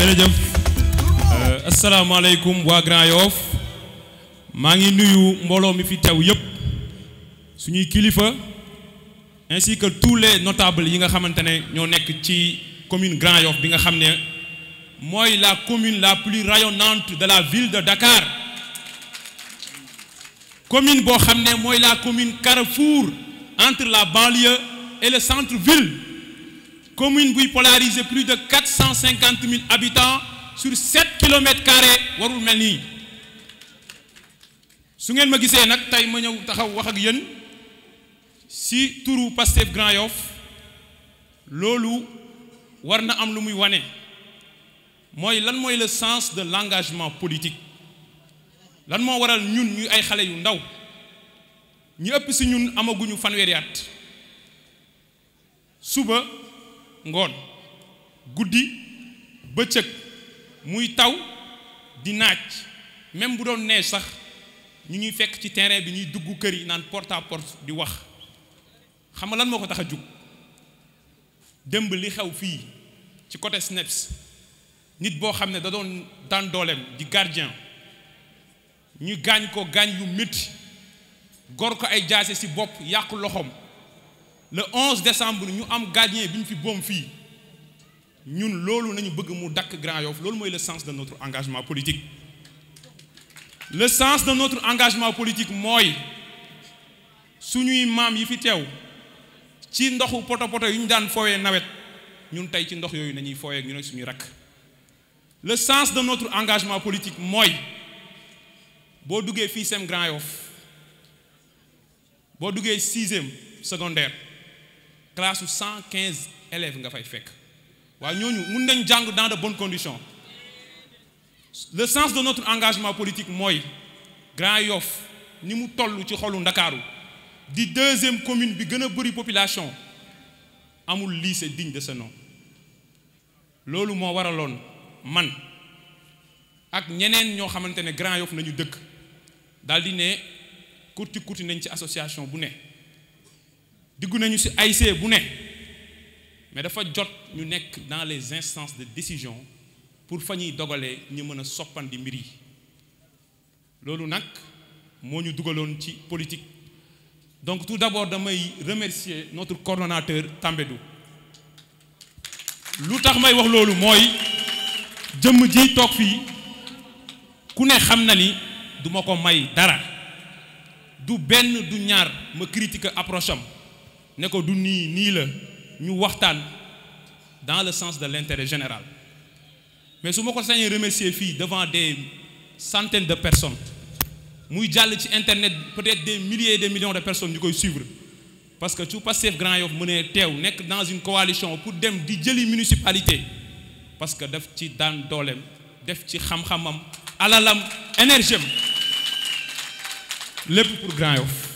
jërëjëf asalaamaaleykum waa Grand Yoff maa ngi nuyu mbooloo mi fi teew yépp suñuy kilifa ainsi que tous les notables yi nga xamante ne ñoo nekk ci commune Grand Yoff bi nga xam ne mooy la commune la plus rayonnante de la ville de Dakar commune boo xam ne mooy la commune carrefour entre la banlieue et le centre-ville commune buy polariser plus de 450 000 habitants sur 7 kilomètres carrés warul mel nii su ngeen ma gisee nag tey ma ñëw taxaw wax ak yéen si turu Pastef Grand Yoff loolu war na am lu muy wane mooy lan mooy le sens de l'engagement politique lan moo waral ñun ñuy ay xale yu ndaw ñu ëpp si ñun amaguñu fanweeri at suba ngoon guddi bëccëg muy taw di naaj même bu doon neige sax ñu ñuy fekk ci terrain bi ñuy dugg kër yi naan porte à porte di wax xam nga lan moo ko tax a jug démb li xew fii ci côté SNEPS nit boo xam ne da doon daan dooleem di gardien ñu gaañ ko gaañ yu métti gor ko ay jaase ci bopp yàqu loxoom le 11 décembre ñu am gardien bi ñu fi boom fii ñun loolu nañu bëgg mu dakk Grand Yoff loolu mooy le sens de notre engagement politique le sens de notre engagement politique mooy suñuy maam yi fi teew ci ndoxu poto poto yu ñu daan foowee nawet ñun tey ci ndox yooyu nañuy foowee ñu ne suñuy rakk le sens de notre engagement politique mooy boo duggee fii sem Grand Yoff boo duggee 6e secondaire classe 115 élèves nga fay fekk waaye ñooñu mun nañ jàng dans de bonnes conditions le sens de notre engagement politique mooy Grand Yoff ni mu toll ci xolu Ndakaaru di 2e commune bi gën a bëri population amul lycée digne de ce nom loolu moo waraloon man ak ñeneen ñoo xamante ne Grand Yoff nañu dëkk daal di ne kurti kurti nañ ci association bu ne diggu nañu ci AIC bu ne mais dafa jot ñu nekk dans les instances de décision pour fa ñuy dogalee ñu mën a soppandi mbir yi loolu nag moo ñu dugaloon ci politique donc tout d'abord damay remercier notre coordonnateur Tambédou lu tax may wax loolu mooy jëmm ji toog fii ku ne xam na ni du ma ko may dara du benn du ñaar ma critiquer approche am ne ko du nii la ñu waxtaan dans le sens de l'intérêt général mais su ma ko sañee remercier fii devant des centaines de personnes muy jàll ci internet peut-être des milliers et des millions de personnes ñu koy suivre parce que su Pastef Grand Yoff mënee teew nekk dans une coalition pour dem di jëli municipalité parce que def ci daan dooleem def ci xam-xamam alalam énergie am lépp pour Grand Yoff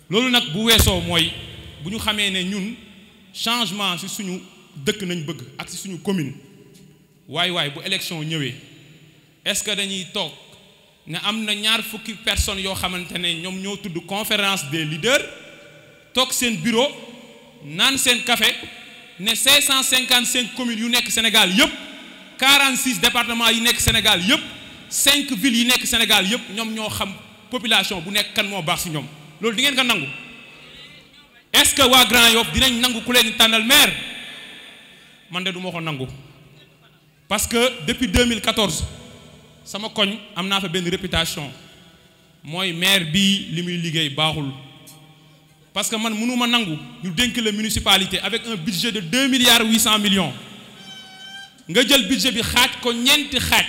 loolu nag bu weesoo mooy bu ñu xamee ne ñun changement ci suñu dëkk nañ bëgg ak ci suñu commune waay bu élection ñëwee est-ce que dañuy toog ne am na ñaar fukki personnes yoo xamante ne ñoom ñoo tudd conférence des leaders toog seen bureau naan seen café ne 555 communes yu nekk Sénégal yëpp 46 départements yi nekk Sénégal yëpp 5 villes yi nekk Sénégal yëpp ñoom ñoo xam population bu nekk kan moo baax ci ñoom loolu di ngeen ko nangu est-ce que waa Grand Yoff dinañ nangu ku leen tànnal maire man de du ma ko nangu parce que depuis 2014 sama koñ am naa fa benn réputation mooy maire bii li muy liggéey baaxul parce que man mënuma nangu ñu dénk la municipalité avec un budget de 2 milliards 800 millions nga jël budget bi xaaj ko ñeenti xaaj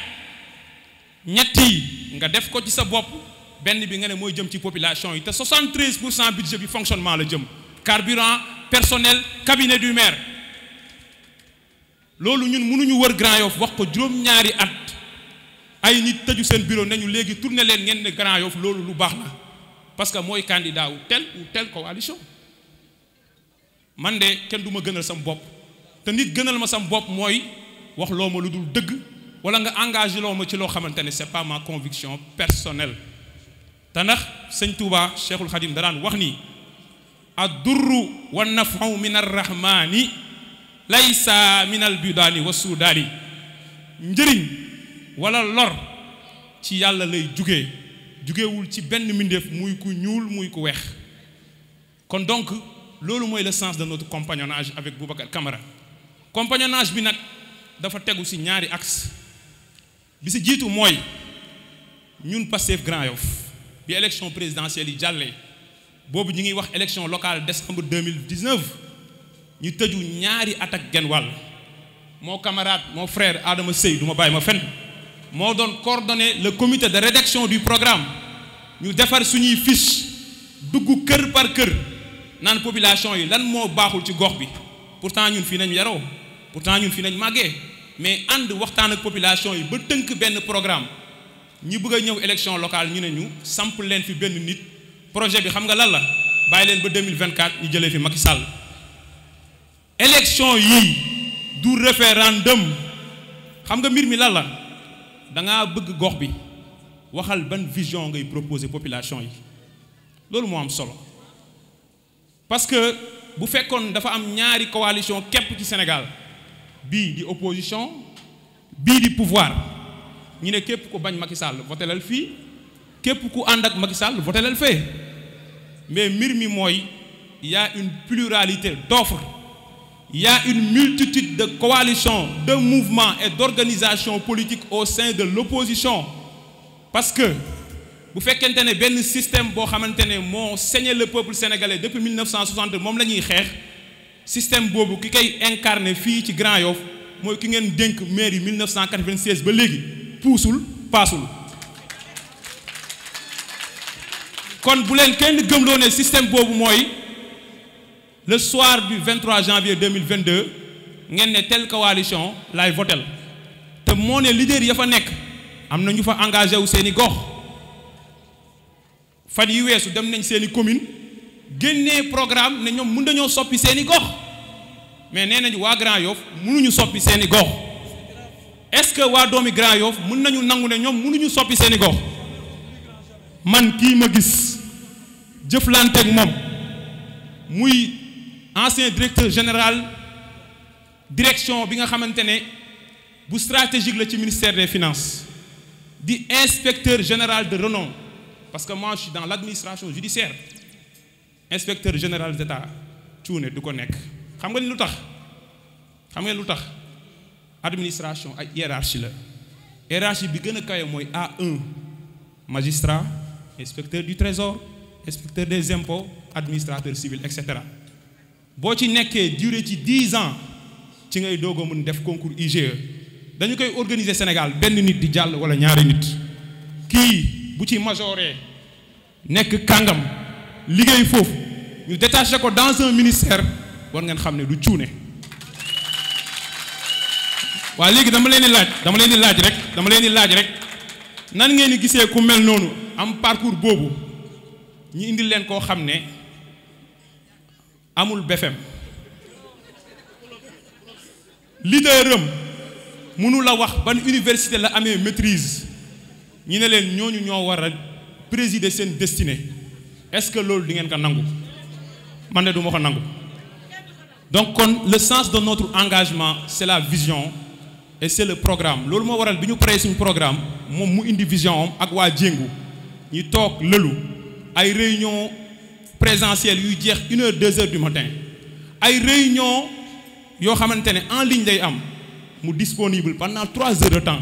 ñett yi nga def ko ci sa bopp benn bi nga ne mooy jëm ci population yi te 73% budget bi fonctionnement la jëm carburant personnel cabinet du maire loolu ñun mënuñu wër Grand Yoff wax ko juróom-ñaari at ay nit tëju seen bureau nañu léegi tourné leen ngeen ne Grand Yoff loolu lu baax la parce que mooy candidat wu telle ou telle coalition man de kenn du ma gënal sam bopp te nit gënal ma sam bopp mooy wax loo ma lu dul dëgg wala nga engagé loo ma ci loo xamante ne c'est pas ma conviction personnelle te ndax sëñ Touba Cheikhul Khadim daraan wax ni ad-durru wa nafu min ar-rahmani laysa min al-bidaani wa suudaani njëriñ wala lor ci yàlla lay jugewul ci benn mbindeef muy ku ñuul muy ku weex. kon donc loolu mooy le sens de notre compagnonnage avec Boubacar Camara. compagnonnage bi nag dafa tegu ci ñaari axe bi ci jiitu mooy ñun Pastef Grand Yoff bi élection présidentielle yi jàllee boobu ñu ngi wax élection locale décembre 2019 ñu tëju ñaari at ak genn wàll mon camarade mon frère Adama Sey du ma bàyyi ma fenn moo doon coordonner le comité de rédaction du programme ñu defar suñuy fiche dugg kër par kër naan population yi lan moo baaxul ci gox bi pourtant ñun fii nañ yaroo pourtant ñun fii nañ màggee mais ànd waxtaan ak population yi ba tënk benn programme ñi bëgg a ñëw élection locale ñu ne ñu samp leen fi benn nit projet bi xam nga lan la bàyyi leen ba 2024 ñu jëlee fi Macky Sall. élection yii du référendum xam nga mbir mi lan la da ngaa bëgg gox bi waxal ban vision ngay proposer population yi loolu moo am solo parce que bu fekkoon dafa am ñaari coalition képp ci Sénégal bii di opposition bii di pouvoir ñu ne képp ku bañ Macky Sall votelal fii képp ku ànd ak Macky Sall votelal fee mais mbir mi mooy il y a une pluralité d'offres, il y a une multitude de coalitions, de mouvements et d'organisations politiques au sein de l'opposition parce que bu fekkente ne benn système boo xamante ne moo saigné le peuple sénégalais depuis 1960 moom la ñuy xeex système boobu ki koy incarné fii ci Grand Yoff mooy ki ngeen dénk mairie 1996 ba léegi puusul paasul kon bu leen kenn gëmloo ne système boobu mooy le soir du 23 janvier 2022 ngeen ne telle coalition laay votel te moo ne leader ya fa nekk am na ñu fa engagé wu seeni gox fan yi weesu dem nañ seeni commune génnee programme ne ñoom mën nañoo soppi seeni gox mais nee nañu waa Grand Yoff mënuñu soppi seeni gox est-ce que waa doomi Grand Yoff mën nañu nangu ne ñoom mënuñu soppi seeni gox man kii ma gis jëflanteeg moom muy ancien directeur général direction bi nga xamante ne bu stratégique la ci ministère des finances di inspecteur général de renom parce que moi je suis dans l'administration judiciaire inspecteur général d'État cuune du ko nekk xam nga ni lu tax administration ak hiérarchie la hiérarchie bi gën a kawe mooy A1 magistrat inspecteur du trésor inspecteur des impôts administrateur civil etc. boo ci nekkee durée ci 10 ans ci ngay doog a mën def concours IGE dañu koy organiser Sénégal benn nit di jàll wala ñaari nit kii bu ci majoré nekk kàngam liggéey foofu ñu détaché ko dans un ministère war ngeen xam ne du cuune waaye léegi dama leen di laaj rek nan ngeen di gisee ku mel noonu am parcours boobu ñu indil leen koo xam ne amul BFM leaderam mënu la wax ban université la amee maîtrise ñu ne leen ñooñu ñoo war a présider seen destinée est-ce que loolu di ngeen ko nangu man de du ma ko nangu donc kon le sens de notre engagement c'est la vision et c'est le programme loolu moo waral bi ñu paree suñu programme moom mu indi vision am ak waa Jéngu ñu toog lëlu ay réunion présentielle yuy jeex 1h 2h du matin ay réunion yoo xamante ne en ligne lay am mu disponible pendant 3 heures de temps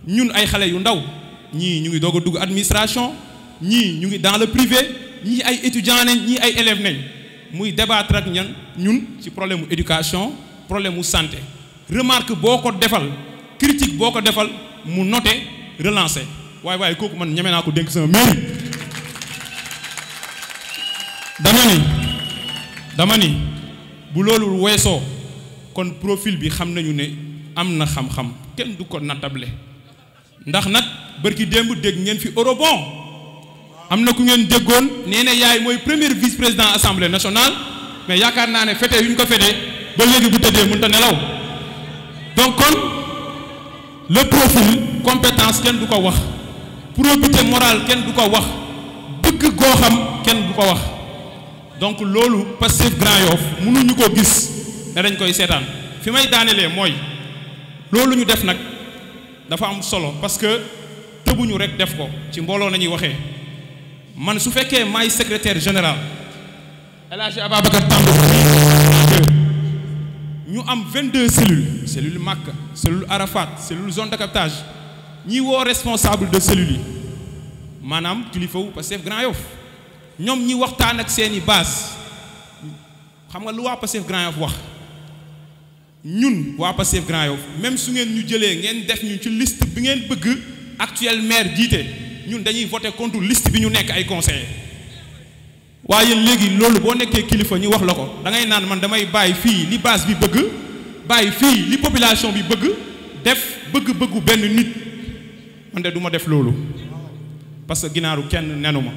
ñun ay xale yu ndaw ñii ñu ngi doog a dugg administration ñii ñu ngi dans le privé ñii ay étudiants nañ ñii ay élèves nañ muy débattre ak ñun ci problème mu éducation problème mu santé remarque boo ko defal critique boo ko defal mu noter relancer waaye kooku man ñeme naa ko dénk sama mairie dama ni bu loolu weesoo kon profil bi xam nañu ne am na xam-xam kenn du ko nattable ndax nag bërki démb dégg ngeen fi eurobond am na ku ngeen déggoon nee na yaay mooy premier vice-président assemblée nationale mais yaakaar naa ne fete yu ñu ko fete ba léegi bu tëddee mënut a nelaw donc kon le profil compétence kenn du ko wax probité morale kenn du ko wax bëgg goo xam kenn du ko wax donc loolu Pastef Grand Yoff mënuñu ko gis ne dañ koy seetaan fi may daanelee mooy loolu ñu def nag dafa am solo parce que tëbuñu rek def ko ci mbooloo nañuy waxee man su fekkee maay secrétaire général El Hadji Ababacar Tamb ñu am 22 cellules cellule Makka cellule Arafat cellule zone de captage ñi woo responsable de cellules yi maanaam kilifa wu Pastef Grand Yoff ñoom ñi waxtaan ak seeni base xam nga lu waa Pastef Grand Yoff wax ñun waa Pastef Grand Yoff même su ngeen ñu jëlee ngeen def ñu ci liste bi ngeen bëgg actuel maire jiite ñun dañuy voter contre liste bi ñu nekk ay conseillers waaye léegi loolu boo nekkee kilifa ñu wax la ko da ngay naan man damay bàyyi fii li base bi bëgg bàyyi fii li population bi bëgg def bëgg-bëggu benn nit man de du ma def loolu parce que ginaaru kenn nenu ma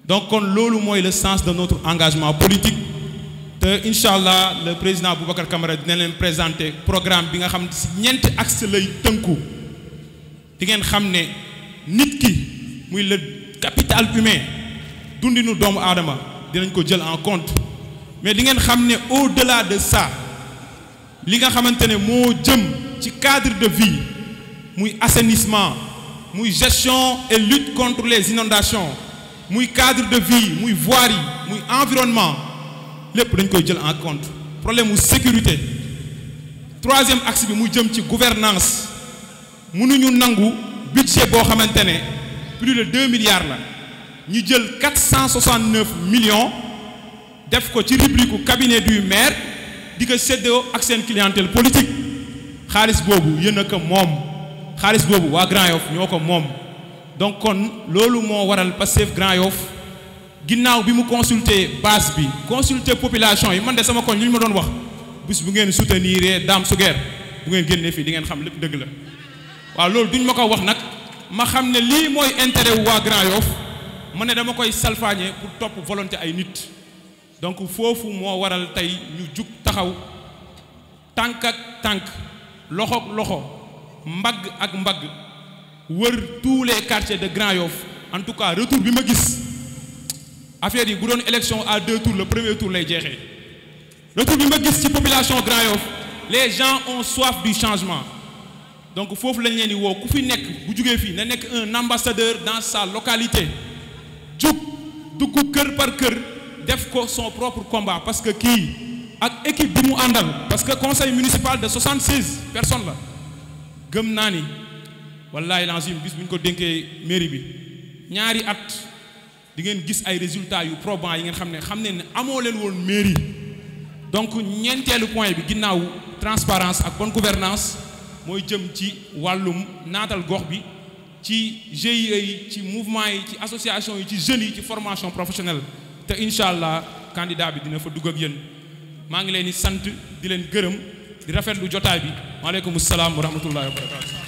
donc kon loolu mooy le sens de notre engagement politique te incha allah le président Boubacar Camara dina leen présenter programme bi nga xam ci ñeenti axe lay tënku di ngeen xam ne nit ki muy le capital humain dundinu doomu aadama dinañ ko jël en compte mais di ngeen xam ne au-delà de ça li nga xamante ne moo jëm ci cadre de vie muy assainissement muy gestion et lutte contre les inondations muy cadre de vie muy voirie muy environnement lépp dañ koy jël en compte problème mu sécurité troisième axe bi muy jëm ci gouvernance mënuñu nangu budget boo xamante ne plus de 2 milliards la ñu jël 469 millions def ko ci rubrique cabinet du maire di ko séddoo ak seen clientèle politique xaalis boobu yéen a ko moom xaalis boobu waa Grand Yoff ñoo ko moom donc kon loolu moo waral Pastef Grand Yoff ginnaaw bi mu consulter base bi consulter population yi man de sama koñ li ñu ma doon wax bis bu ngeen soutenir Dame Suguer bu ngeen génnee fii di ngeen xam lépp dëgg la waaw loolu duñ ma ko wax nag ma xam ne lii mooy intérêt wu waa Grand Yoff ma ne dama koy salfaañe pour topp volonté ay nit donc foofu moo waral tey ñu jug taxaw tànk ak tànk loxo ak loxo mbagg ak mbagg wër tous les quartiers de Grand Yoff en tout cas retour bi ma gis affaire yi bu doon élection à 2 tours le premier tour lay jeexee retour bi ma gis ci population Grand Yoff les gens ont soif du changement donc foofu lañ leen di woo ku fi nekk bu jugee fii na nekk un ambassadeur dans sa localité jug dugg kër par kër def ko son propre combat parce que kii ak équipe bi mu àndal parce que conseil municipal de 76 personnes la gëm naa ni wallahi lazim bis bu ñu ko dénkee mairie bi ñaari at di ngeen gis ay résultats yu probants yi ngeen xam ne amoo leen woon mairie donc ñeenteelu point bi ginnaaw transparence ak bonne gouvernance mooy jëm ci wàllum naatal gox bi ci GIE yi ci mouvement yi ci association yi ci jeunes yi ci formation professionnelle te incha allah candidat bi dina fa dugg ak yéen maa ngi leen di sant di leen gërëm di rafetlu jotaay bi maaleykum salaam wa rahmatullahi wa barakatu